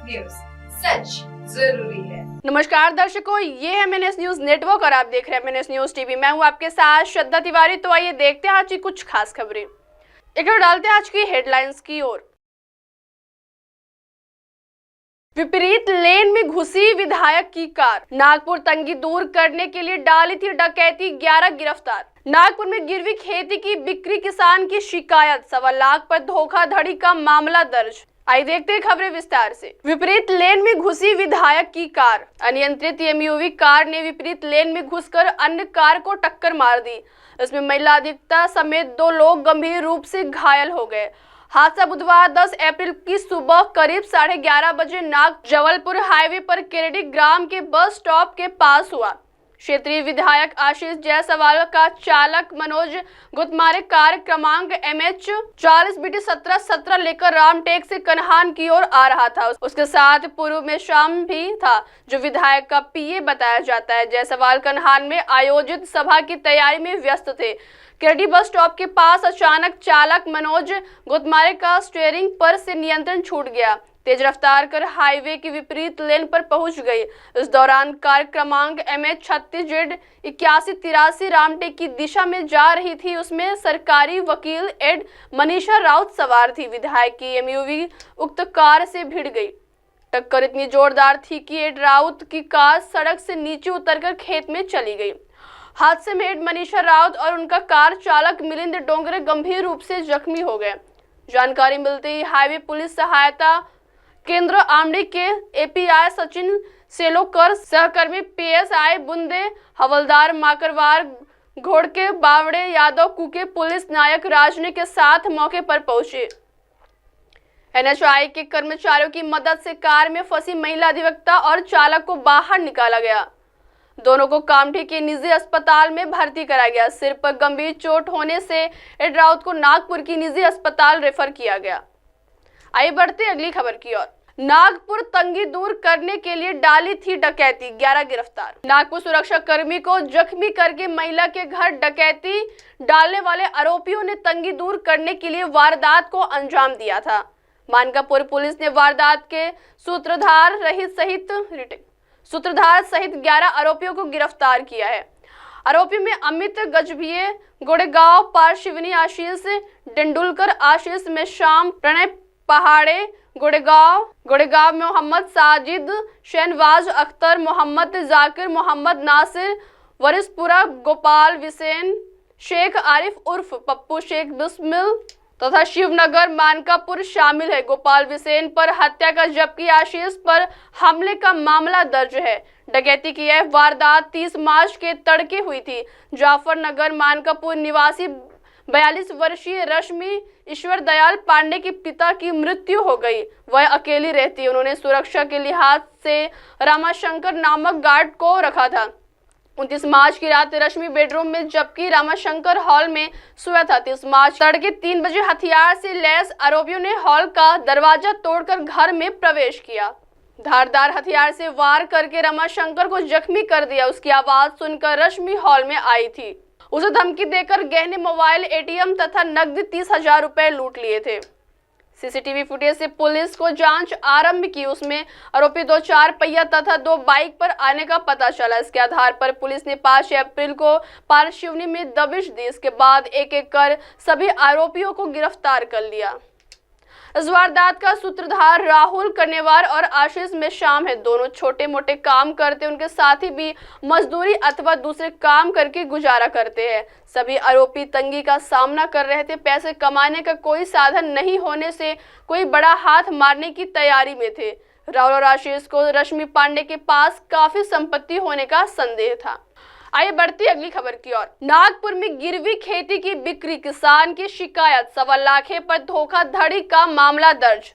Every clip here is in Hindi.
न्यूज, सच जरूरी है। नमस्कार दर्शकों, ये है MNS न्यूज नेटवर्क और आप देख रहे हैं MNS न्यूज टीवी। मैं हूं आपके साथ श्रद्धा तिवारी। तो आइए देखते हैं आज की कुछ खास खबरें। एक नजर डालते हैं आज की हेडलाइंस की ओर। विपरीत लेन में घुसी विधायक की कार, नागपुर तंगी दूर करने के लिए डाली थी डकैती, 11 गिरफ्तार। नागपुर में गिरवी खेती की बिक्री, किसान की शिकायत, 1.25 लाख पर धोखाधड़ी का मामला दर्ज। आइए देखते हैं खबरें विस्तार से। विपरीत लेन में घुसी विधायक की कार। अनियंत्रित MUV कार ने विपरीत लेन में घुसकर अन्य कार को टक्कर मार दी। इसमें महिला अधिवक्ता समेत 2 लोग गंभीर रूप से घायल हो गए। हादसा बुधवार 10 अप्रैल की सुबह करीब 11:30 बजे नाग जबलपुर हाईवे पर केरेडी ग्राम के बस स्टॉप के पास हुआ। क्षेत्रीय विधायक आशीष जायसवाल का चालक मनोज गुतमारे कार क्रमांक MH 40BT1717 लेकर रामटेक से कन्हान की ओर आ रहा था। उसके साथ पूर्व में श्याम भी था, जो विधायक का PA बताया जाता है। जायसवाल कन्हान में आयोजित सभा की तैयारी में व्यस्त थे। केरेडी बस स्टॉप के पास अचानक चालक मनोज गुतमारे का स्टीयरिंग पर से नियंत्रण छूट गया। तेज रफ्तार कर हाईवे की विपरीत लेन पर पहुंच गई। इस दौरान कार क्रमांक MH 36Z8183 रामटेक की दिशा में जा रही थी। उसमें सरकारी वकील एड मनीषा राउत सवार थी। विधायक की MUV उक्त कार से भिड़ गई। टक्कर इतनी जोरदार थी कि एड राउत की कार सड़क से नीचे उतरकर खेत में चली गई। हादसे में एड मनीषा राउत और उनका कार चालक मिलिंद डोंगरे गंभीर रूप से जख्मी हो गए। जानकारी मिलते ही हाईवे पुलिस सहायता केंद्र आमडी के API सचिन सेलोकर, सहकर्मी PSI बुंदे, हवलदार माकरवार घोड़के, बावड़े, यादव, कुके, पुलिस नायक राजने के साथ मौके पर पहुंचे। NHI के कर्मचारियों की मदद से कार में फंसी महिला अधिवक्ता और चालक को बाहर निकाला गया। दोनों को कामठी के निजी अस्पताल में भर्ती कराया गया। सिर पर गंभीर चोट होने से एड राउत को नागपुर की निजी अस्पताल रेफर किया गया। आइए बढ़ते अगली खबर की ओर। नागपुर तंगी दूर करने के लिए डाली थी डकैती, 11 गिरफ्तार। नागपुर सुरक्षा कर्मी को जख्मी करके महिला के घर डकैती डालने वाले आरोपियों ने तंगी दूर करने के लिए वारदात को अंजाम दिया था। मानकापुर पुलिस ने वारदात के सूत्रधार सहित 11 आरोपियों को गिरफ्तार किया है। आरोपियों में अमित गजभिये, गोड़ेगांव पारशिवनी आशीष डेंडुलकर, आशीष में शाम, प्रणय पहाड़े गोड़ेगांव में मोहम्मद साजिद, शहनवाज अख्तर, मोहम्मद जाकिर, मोहम्मद नासिर, वरिसपुरा गोपाल विसेन, शेख आरिफ उर्फ पप्पू शेख बिस्मिल तथा शिवनगर मानकापुर शामिल है। गोपाल विसेन पर हत्या का जबकि आशीष पर हमले का मामला दर्ज है। डकैती की यह वारदात 30 मार्च के तड़के हुई थी। जाफरनगर मानकापुर निवासी 42 वर्षीय रश्मि ईश्वर दयाल पांडे के पिता की मृत्यु हो गई। वह अकेली रहती। उन्होंने सुरक्षा के लिहाज से रामाशंकर नामक गार्ड को रखा था। 29 मार्च की रात रश्मि बेडरूम में जबकि रामाशंकर हॉल में सोया था। 30 मार्च तड़के 3 बजे हथियार से लैस आरोपियों ने हॉल का दरवाजा तोड़कर घर में प्रवेश किया। धारदार हथियार से वार करके रामाशंकर को जख्मी कर दिया। उसकी आवाज सुनकर रश्मि हॉल में आई थी। उसे धमकी देकर गहने, मोबाइल, ATM तथा नकद 30,000 रुपए लूट लिए थे। CCTV फुटेज से पुलिस को जांच आरंभ की। उसमें आरोपी 2 4 पहिया तथा 2 बाइक पर आने का पता चला। इसके आधार पर पुलिस ने 5 अप्रैल को पारशिवनी में दबिश दी। इसके बाद एक कर सभी आरोपियों को गिरफ्तार कर लिया। इस वारदात का सूत्रधार राहुल कनेवार और आशीष में शाम है। दोनों छोटे मोटे काम करते, उनके साथी भी मजदूरी अथवा दूसरे काम करके गुजारा करते हैं। सभी आरोपी तंगी का सामना कर रहे थे। पैसे कमाने का कोई साधन नहीं होने से कोई बड़ा हाथ मारने की तैयारी में थे। राहुल और आशीष को रश्मि पांडे के पास काफी संपत्ति होने का संदेह था। आइए बढ़ती अगली खबर की ओर। नागपुर में गिरवी खेती की बिक्री, किसान की शिकायत, 1.25 लाख पर धोखाधड़ी का मामला दर्ज।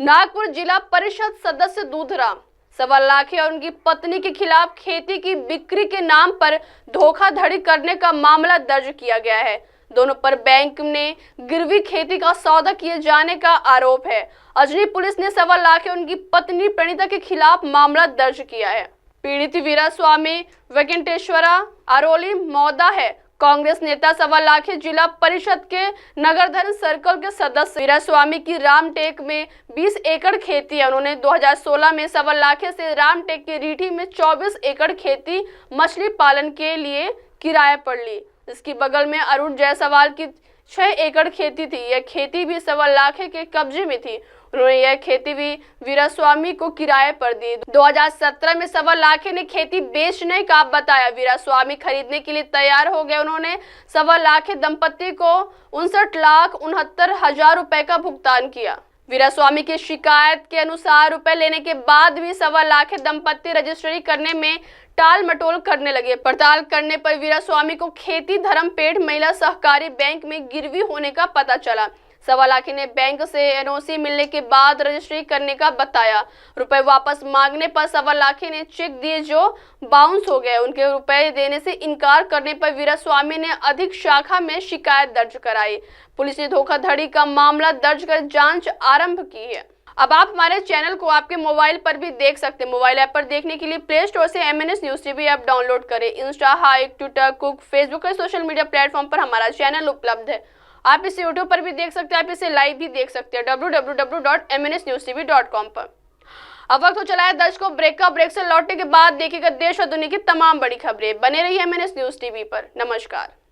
नागपुर जिला परिषद सदस्य दूधराम 1.25 लाख और उनकी पत्नी के खिलाफ खेती की बिक्री के नाम पर धोखाधड़ी करने का मामला दर्ज किया गया है। दोनों पर बैंक ने गिरवी खेती का सौदा किए जाने का आरोप है। अजनी पुलिस ने 1.25 लाख और उनकी पत्नी प्रणीता के खिलाफ मामला दर्ज किया है। पीड़ित वीरा स्वामी वेंकटेश्वरा आरोली मौदा है। कांग्रेस नेता सवालाखे जिला परिषद के नगरधन सर्कल के सदस्य वीरास्वामी की रामटेक में 20 एकड़ खेती है। उन्होंने 2016 में सवालाखे से रामटेक की रीठी में 24 एकड़ खेती मछली पालन के लिए किराए पर ली। इसके बगल में अरुण जायसवाल की 6 एकड़ खेती थी। यह खेती भी सवालाखे के कब्जे में थी। उन्होंने यह खेती भी वीरास्वामी को किराए पर दी। 2017 में सवालाखे ने खेती बेचने का बताया। वीरास्वामी खरीदने के लिए तैयार हो गए। उन्होंने सवालाखे दंपति को 59,69,000 रुपए का भुगतान किया। वीरास्वामी की शिकायत के अनुसार रुपए लेने के बाद भी सवालाखे दंपति रजिस्ट्री करने में टाल मटोल करने लगे। पड़ताल करने पर वीरास्वामी को खेती धर्मपेट महिला सहकारी बैंक में गिरवी होने का पता चला। सवालाखे ने बैंक से एनओसी मिलने के बाद रजिस्ट्री करने का बताया। रुपए वापस मांगने पर सवालाखे ने चेक दिए जो बाउंस हो गए। उनके रुपए देने से इनकार करने पर वीरास्वामी ने अधिक शाखा में शिकायत दर्ज कराई। पुलिस ने धोखाधड़ी का मामला दर्ज कर जांच आरंभ की है। अब आप हमारे चैनल को आपके मोबाइल पर भी देख सकते हैं। मोबाइल ऐप पर देखने के लिए प्ले स्टोर से MNS news TV app download करें। इंस्टा, हाइक, ट्विटर, कुक, फेसबुक और सोशल मीडिया प्लेटफॉर्म पर हमारा चैनल उपलब्ध है। आप इसे यूट्यूब पर भी देख सकते हैं। आप इसे लाइव भी देख सकते हैं www.mnsnewstv.com पर। अब वक्त हो चला है दर्शकों ब्रेक का। ब्रेक से लौटने के बाद देखिएगा देश और दुनिया की तमाम बड़ी खबरें। बने रहिए MNS न्यूज टीवी पर। नमस्कार।